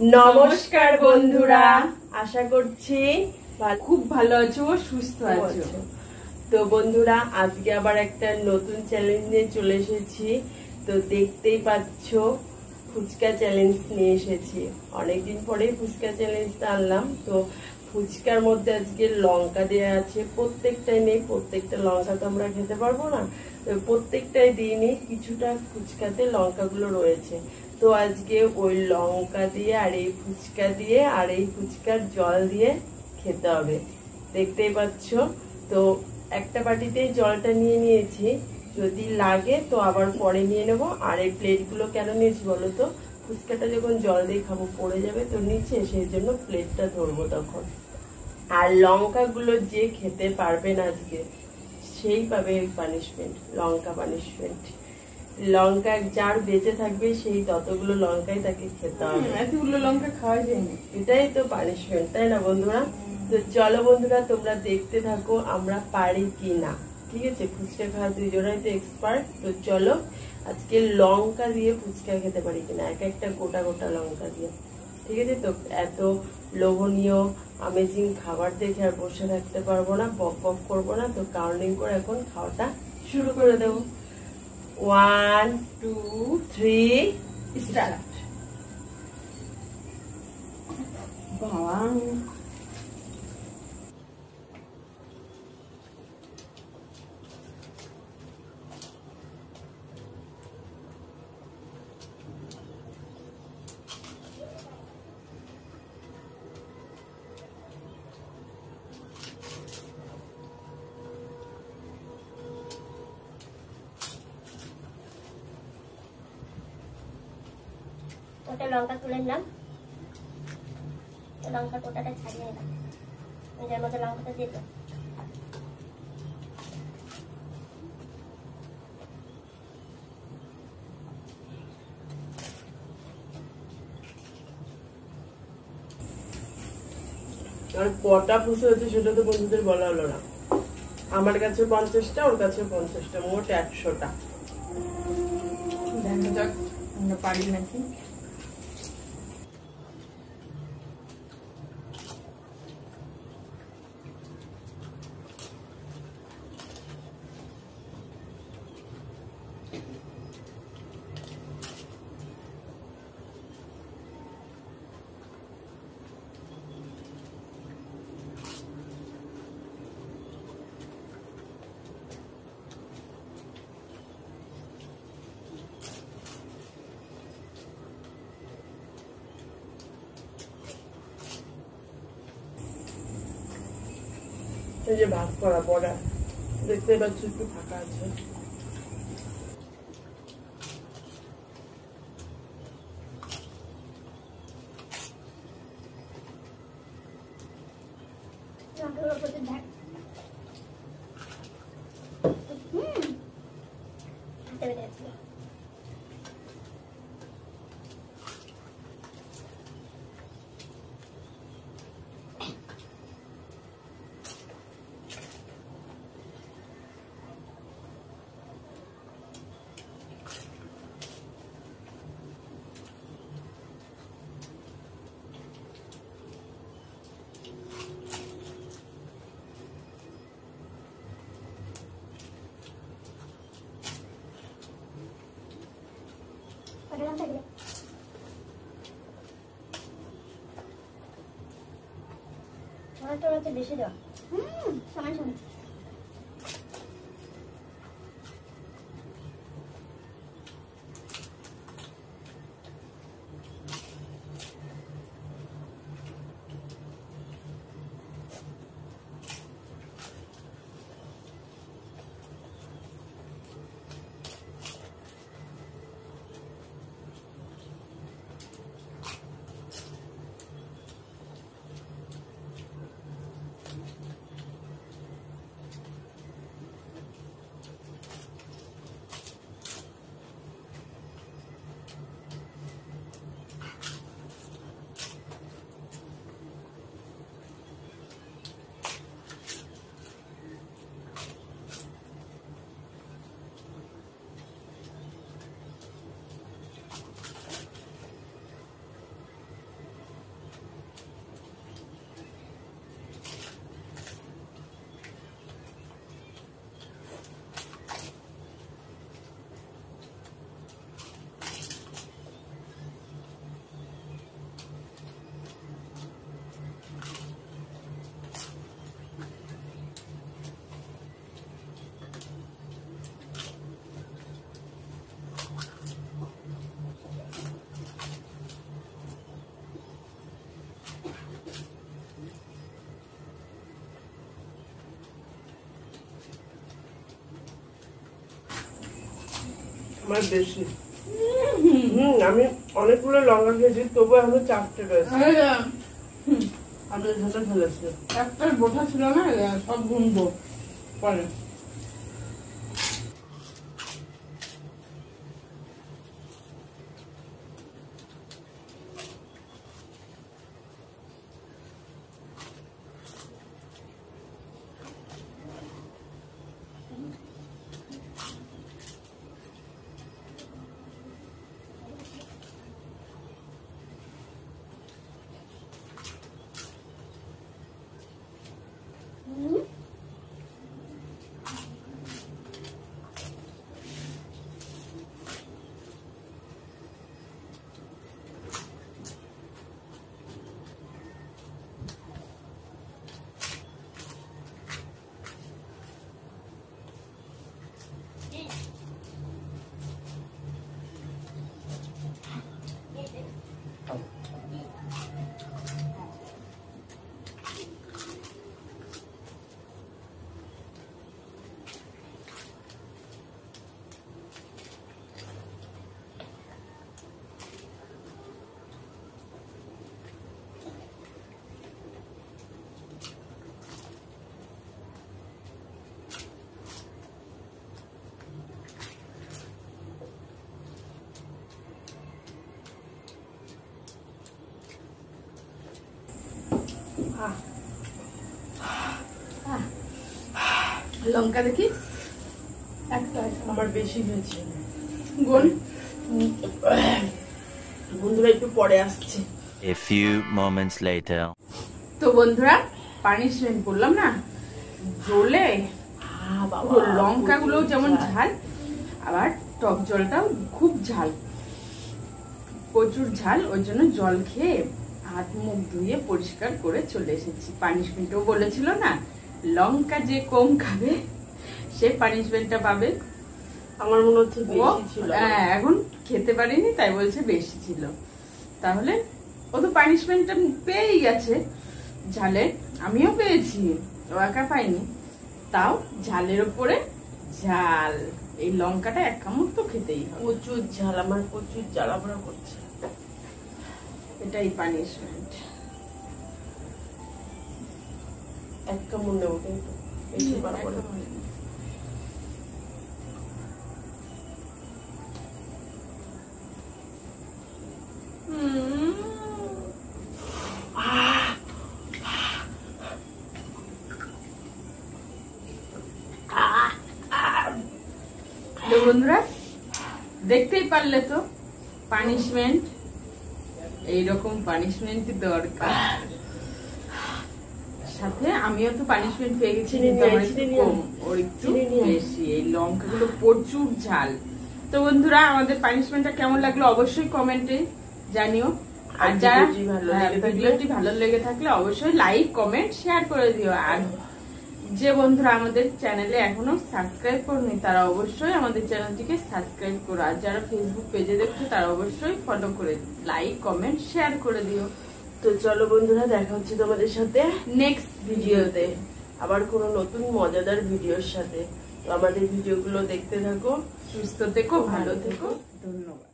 নমস্কার বন্ধুরা, আশা করছি খুব ভালো আছো, সুস্থ আছো। তো বন্ধুরা, আজকে আবার একটা নতুন চ্যালেঞ্জ নিয়ে চলে এসেছি। তো দেখতেই পাচ্ছ, ফুচকা চ্যালেঞ্জ নিয়ে এসেছি। অনেকদিন পরে ফুচকা চ্যালেঞ্জটা আনলাম। তো ফুচকার মধ্যে আজকে লঙ্কা দেওয়া আছে, প্রত্যেকটাই নেই, প্রত্যেকটা লঙ্কা তো আমরা খেতে পারবো না। তো প্রত্যেকটাই দিইনি, কিছুটা ফুচকাতে লঙ্কাগুলো রয়েছে। তো আজকে ওই লঙ্কা দিয়ে আর এই ফুচকা দিয়ে আর এই ফুচকার জল দিয়ে খেতে হবে। দেখতেই পাচ্ছ। তো একটা বাটিতেই জলটা নিয়ে নিয়েছি, যদি লাগে তো আবার পরে নিয়ে নেবো। আর এই প্লেটগুলো কেন নিয়েছি বলো তো, ফুচকাটা যখন জল দিয়ে খাবো পড়ে যাবে তো নিচে, সেই জন্য প্লেটটা ধরবো তখন। আর লঙ্কাগুলো যে খেতে পারবে না আজকে, সেই পাবে পানিশমেন্ট, লঙ্কা পানিশমেন্ট। লঙ্কা যার বেঁচে থাকবে সেই ততগুলো লঙ্কাই তাকে খেতে হবে। এতগুলো লঙ্কা খাওয়া যায় না, এটাই তো পানিশমেন্ট, তাই না বন্ধুরা? তো চলো বন্ধুরা, তোমরা দেখতে থাকো আমরা পারি কি না। ঠিক আছে, ফুচকা খাওয়া দুজনেই তো এক্সপার্ট। তো চলো আজকে লঙ্কা দিয়ে ফুচকা খেতে পারি কিনা, এক একটা গোটা গোটা লঙ্কা দিয়ে। ঠিক আছে, তো এত লোভনীয় আমেজিং খাবার দেখে আর বসে থাকতে পারবো না, বক বক করবো না। তো কাউন্টিং করে এখন খাওয়াটা শুরু করে দেবো। 1 2 3 স্টার্ট। বাবা ওটা লঙ্কা তুলে নিলাম, লঙ্কা কোটাটা ছাড়িয়ে নিলাম, নিজের মতো লঙ্কাটা দিয়ে দিলাম। আর কটা ফুসে হচ্ছে সেটা তো বন্ধুদের বলা হলো না। আমার কাছে 50টা, ওর কাছে 50টা, মোট 100টা। দেখা যাক আমরা পারি নাকি। এই যে ভাগ করা বর্ডার দেখতে পাচ্ছ, একটু ফাঁকা আছে। লঙ্কাগুলো প্রচুর ঝাল। হাতে বেঁধে যাচ্ছিল। লঙ্কা দিলে লঙ্কাটা হচ্ছে বেশি দেওয়া। সমান সমান। আমার বেশি। আমি অনেকগুলো লঙ্কা খেয়েছি, তবু এখনো 4টে রয়েছে। আমি ঝাঁটা ফেলেছি। একটা বোঠা ছিল না, সব গুনবো পরে। লঙ্কা দেখি একটা, আমার বেশি হয়েছে। গোল বন্ধুরা একটু পরে আসছে। A few moments later. তো বন্ধুরা পানিশমেন্ট বললাম না, জলে লঙ্কাগুলো যেমন ঝাল, আবার টক জলটাও খুব ঝাল, প্রচুর ঝাল। ওই জন্য জল খেয়ে হাত মুখ ধুয়ে পরিষ্কার করে চলে এসেছি। পানিশমেন্টও বলেছিল না, লঙ্কা যে কম খাবে সে পানিশমেন্টটা পাবে। আমার মনে হচ্ছে বেশি ছিল। হ্যাঁ, এখন খেতে পারিনি তাই বলছে বেশি ছিল। তাহলে ও তো পানিশমেন্টটা পেয়েই গেছে ঝালে, আমিও পেয়েছি, ও একা পাইনি। তাও ঝালের উপরে ঝাল, এই লঙ্কাটা এক কামড় তো খেতেই হবে। প্রচুর ঝাল, আমার প্রচুর জ্বালা পোড়া করছে। এটাই পানিশমেন্ট। এক কামড় নেবো কিন্তু বেশি বাড়াবো না। বন্ধুরা দেখতেই পারলে তো, পানিশমেন্ট এইরকম পানিশমেন্টই দরকার। সাথে আমিও তো পানিশমেন্ট পেয়ে গেছি, কিন্তু আমার একটু কম, ওর একটু বেশি। এই লঙ্কাগুলো প্রচুর ঝাল। তো বন্ধুরা আমাদের পানিশমেন্টটা কেমন লাগলো অবশ্যই কমেন্টে জানিও। আর যারা ভিডিওটি ভালো লেগে থাকলে অবশ্যই লাইক কমেন্ট শেয়ার করে দিও। আর যে বন্ধুরা আমাদের চ্যানেলে এখনো সাবস্ক্রাইব করনি তারা অবশ্যই আমাদের চ্যানেলটিকে সাবস্ক্রাইব করো। আর যারা ফেসবুক পেজে দেখছো তারা অবশ্যই ফলো করে লাইক কমেন্ট শেয়ার করে দিও। তো চলো বন্ধুরা, দেখা হচ্ছে তোমাদের সাথে নেক্সট ভিডিওতে, আবার কোনো নতুন মজাদার ভিডিওর সাথে। তো আমাদের ভিডিওগুলো দেখতে থাকো, সুস্থ থেকো, ভালো থেকো, ধন্যবাদ।